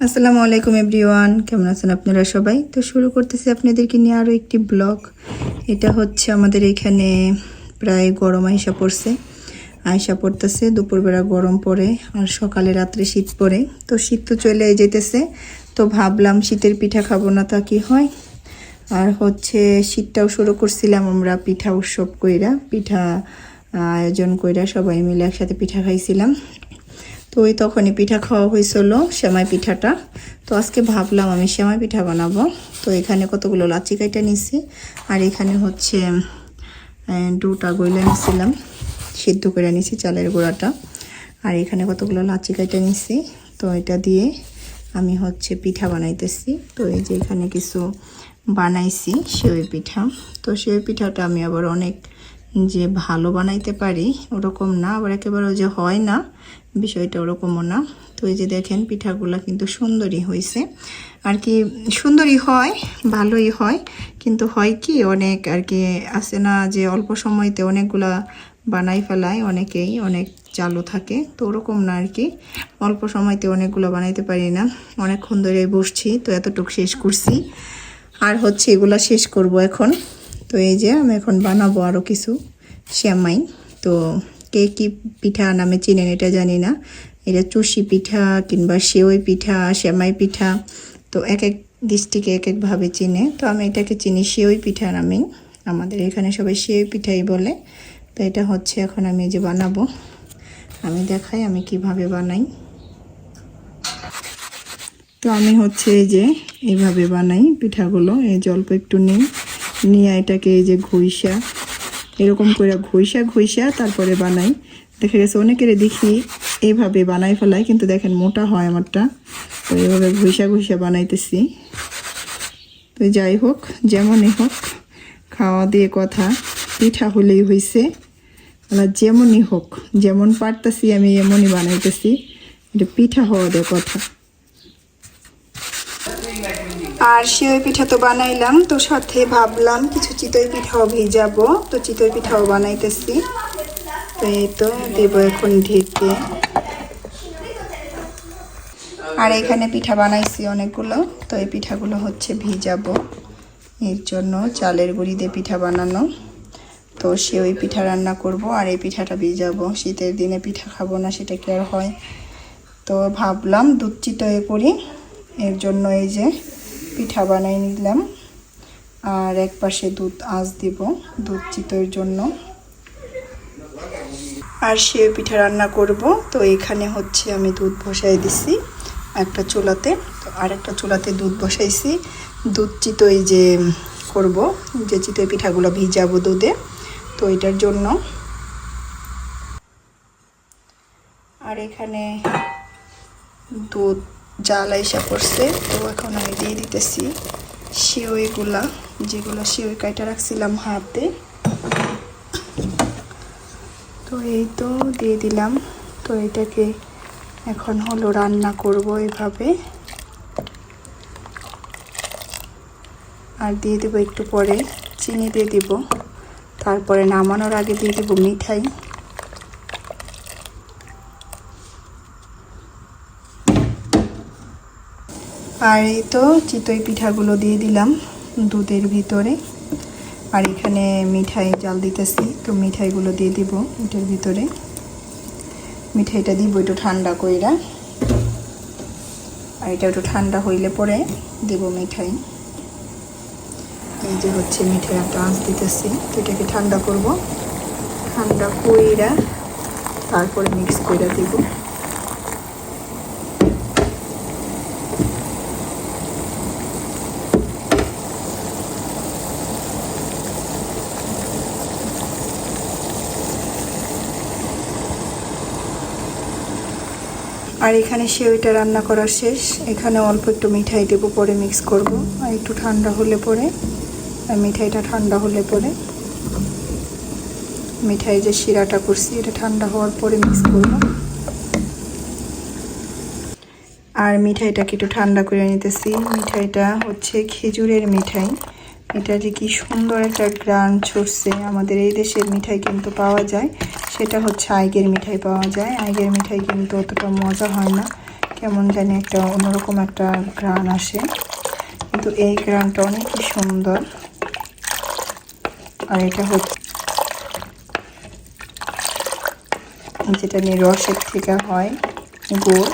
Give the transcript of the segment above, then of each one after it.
আসসালামু আলাইকুম এভরিওয়ান, কেমন আছেন আপনারা সবাই? তো শুরু করতেছি আপনাদেরকে নিয়ে আরও একটি ব্লগ। এটা হচ্ছে আমাদের এখানে প্রায় গরম আইসা পড়তেছে, দুপুরবেলা গরম পড়ে আর সকালে রাত্রে শীত পড়ে। তো শীত তো চলে যেতেছে, তো ভাবলাম শীতের পিঠা খাবো না তা কি হয়। আর হচ্ছে শীতটাও শুরু করছিলাম আমরা পিঠা উৎসব কইরা, পিঠা আয়োজন কইরা সবাই মিলে একসাথে পিঠা খাইছিলাম। তো ওই তখনই পিঠা খাওয়া হয়েছিল, সেমাই পিঠাটা। তো আজকে ভাবলাম আমি সেমাই পিঠা বানাবো। তো এখানে কতগুলো লাচি কাইটা নিছি, আর এখানে হচ্ছে ডোটা গইলে নিছিলাম, সিদ্ধ করে নিছি চালের গুঁড়াটা। আর এখানে কতগুলো লাচি কাইটা নিছি। তো এটা দিয়ে আমি হচ্ছে পিঠা বানাইতেছি। তো এই যে এখানে কিছু বানাইছি সেওই পিঠা। তো সেওই পিঠাটা আমি আবার অনেক যে ভালো বানাইতে পারি ওরকম না, আবার একেবারেও যে হয় না বিষয়টা ওরকমও না। তো এই যে দেখেন পিঠাগুলা কিন্তু সুন্দরই হয়েছে, আর কি সুন্দরই হয়, ভালোই হয়। কিন্তু হয় কি অনেক আর কি আছে না যে অল্প সময়তে অনেকগুলা বানাই ফেলায় অনেকেই, অনেক চালু থাকে। তো ওরকম না আর কি, অল্প সময়তে অনেকগুলো বানাইতে পারি না, অনেকক্ষণ ধরে বসছি। তো এতটুকু শেষ করছি, আর হচ্ছে এগুলা শেষ করব এখন। তো এই যে আমি এখন বানাবো আরও কিছু সেমাই। তো কে কী পিঠা নামে চিনেন এটা জানি না, এটা চুষি পিঠা কিংবা সেওই পিঠা, সেমাই পিঠা। তো এক এক ডিস্ট্রিক্টে এক একভাবে চিনে। তো আমি এটাকে চিনি সেওই পিঠা নামেই, আমাদের এখানে সবাই সেওই পিঠাই বলে। তো এটা হচ্ছে এখন আমি যে বানাবো, আমি দেখাই আমি কিভাবে বানাই। তো আমি হচ্ছে এই যে এইভাবে বানাই পিঠাগুলো। এই যে অল্প একটু নিয়ে এটাকে এই যে ঘষা, এরকম করে ঘষা তারপরে বানাই। দেখা গেছে অনেকের দেখি এইভাবে বানাই ফেলাই, কিন্তু দেখেন মোটা হয় আমারটা। তো এইভাবে ঘষা বানাইতেছি। তো যাই হোক, যেমনই হোক, খাওয়া দিয়ে কথা, পিঠা হলেই হয়েছে। আর যেমনই হোক, যেমন পারতেছি আমি এমনই বানাইতেছি, এটা পিঠা হওয়া দিয়ে কথা। আর সেওই পিঠা তো বানাইলাম, তো সাথে ভাবলাম কিছু চিতই পিঠাও ভিজাবো। তো চিতই পিঠাও বানাইতেছি। তো এই তো দেব এখন ঢেকে। আর এখানে পিঠা বানাইছি অনেকগুলো। তো এই পিঠাগুলো হচ্ছে ভিজাবো, এর জন্য চালের গুঁড়ি দিয়ে পিঠা বানানো। তো সেওই পিঠা রান্না করব, আর এই পিঠাটা ভিজাবো। শীতের দিনে পিঠা খাবো না সেটা কি আর হয়। তো ভাবলাম দুধ চিতই করি, এর জন্য এই যে পিঠা বানাই নিলাম। আর এক পাশে দুধ আঁচ দিব দুধ চিতইয়ের জন্য। আর সেওই পিঠা রান্না করব। তো এখানে হচ্ছে আমি দুধ বসাই দিছি একটা চুলাতে, তো আর একটা চুলাতে দুধ বসাইছি। দুধ চিতই যে করব, যে চিতই পিঠাগুলো ভিজাবো দুধে, তো এটার জন্য। আর এখানে দুধ জাল আইসা পড়ছে। তো এখন আমি দিয়ে দিতেছি সেওইগুলা, যেগুলো সেওই কাইটা রাখছিলাম হাতে। তো এই তো দিয়ে দিলাম। তো এটাকে এখন হলো রান্না করব এভাবে। আর দিয়ে দেবো একটু পরে চিনি দিয়ে দিব, তারপরে নামানোর আগে দিয়ে দেবো মিঠাই। আর এই তো চিতই পিঠাগুলো দিয়ে দিলাম দুধের ভিতরে। আর এখানে মিঠাই জাল দিতেছি, তো মিঠাইগুলো দিয়ে দিব এটার ভিতরে। মিঠাইটা দিব একটু ঠান্ডা কইরা, আর এটা একটু ঠান্ডা হইলে পরে দেব মিঠাই। এই যে হচ্ছে মিঠাই একটা আঁচ দিতেছি। তো এটাকে ঠান্ডা করব, ঠান্ডা কইরা তারপরে মিক্স কইরা দিব। আর এখানে সেওইটা রান্না করা শেষ। এখানে অল্প একটু মিঠাই দেবো, পরে মিক্স করব। আর একটু ঠান্ডা হলে পরে, আর মিঠাইটা ঠান্ডা হলে পরে, মিঠাই যে শিরাটা করছি এটা ঠান্ডা হওয়ার পরে মিক্স করব। আর মিঠাইটাকে একটু ঠান্ডা করে নিতেছি। মিঠাইটা হচ্ছে খেজুরের মিঠাই। এটা যে কি সুন্দর একটা গ্রান ছড়ছে। আমাদের এই দেশের মিঠাই কিন্তু পাওয়া যায়, সেটা হচ্ছে আইগের মিঠাই পাওয়া যায়। আইগের মিঠাই কিন্তু অতটা মজা হয় না, কেমন জানি একটা অন্যরকম একটা ঘ্রাণ আসে, কিন্তু এই ঘ্রাণটা অনেকই সুন্দর। আর এটা হচ্ছে যেটা নিয়ে রসের থেকে হয় গুড়,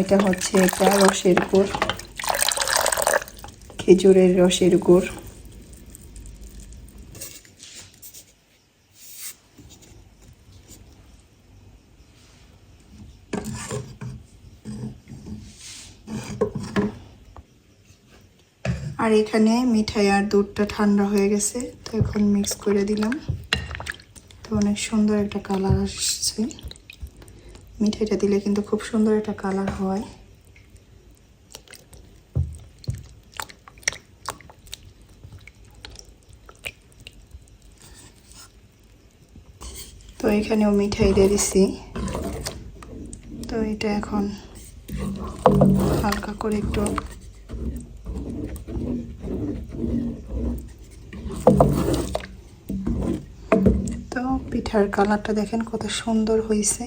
এটা হচ্ছে এটা রসের গুড়, খেজুরের রসের গুড়। আর এখানে মিঠাই আর দুধটা ঠান্ডা হয়ে গেছে, তো এখন মিক্স করে দিলাম। তো অনেক সুন্দর একটা কালার আসছে। মিঠাইটা দিলে কিন্তু খুব সুন্দর একটা কালার হয়। তো এখানেও মিঠাই দিয়ে দিছি। তো এটা এখন হালকা করে একটু তো পিঠার কালারটা দেখেন কত সুন্দর হয়েছে।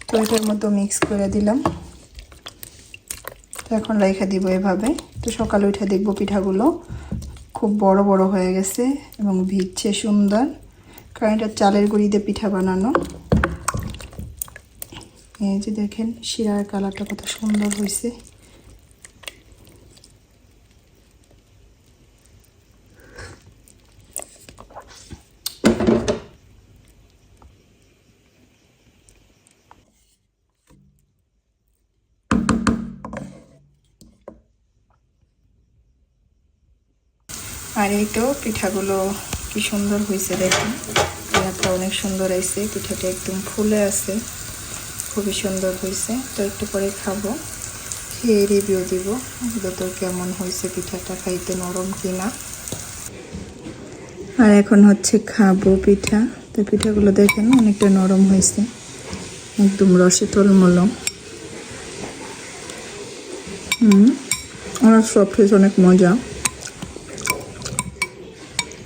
তো এটার মধ্যে মিক্স করে দিলাম। তো এখন রেখে দিব এভাবে। তো সকালে উঠে দেখবো পিঠাগুলো খুব বড় বড় হয়ে গেছে এবং ভিজছে সুন্দর, কারণ এটা চালের গুঁড়ি দিয়ে পিঠা বানানো। এই যে দেখেন শিরার কালারটা কত সুন্দর হয়েছে। আর এই তো পিঠাগুলো কি সুন্দর হয়েছে দেখুন, কালারটা অনেক সুন্দর হয়েছে, পিঠাটা একদম ফুলে আছে, খুবই সুন্দর হয়েছে। তো একটু পরে খাবো, খেয়ে রিভিউ দিব তো কেমন হয়েছে পিঠাটা, খাইতে নরম কিনা। আর এখন হচ্ছে খাবো পিঠা। তো পিঠাগুলো দেখেন অনেকটা নরম হয়েছে, একদম রসে টলমল। অনেক সফট হয়েছে, অনেক মজা।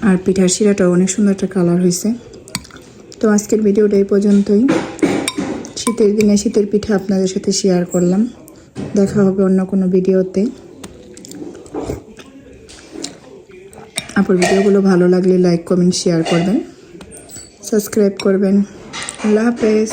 আর পিঠার শিরাটাও অনেক সুন্দর একটা কালার হয়েছে। তো আজকের ভিডিওটা এই পর্যন্তই। শীতের দিনে শীতের পিঠা আপনাদের সাথে শেয়ার করলাম। দেখা হবে অন্য কোনো ভিডিওতে। আপনার ভিডিওগুলো ভালো লাগলে লাইক কমেন্ট শেয়ার করবেন, সাবস্ক্রাইব করবেন। আল্লাহ হাফেজ।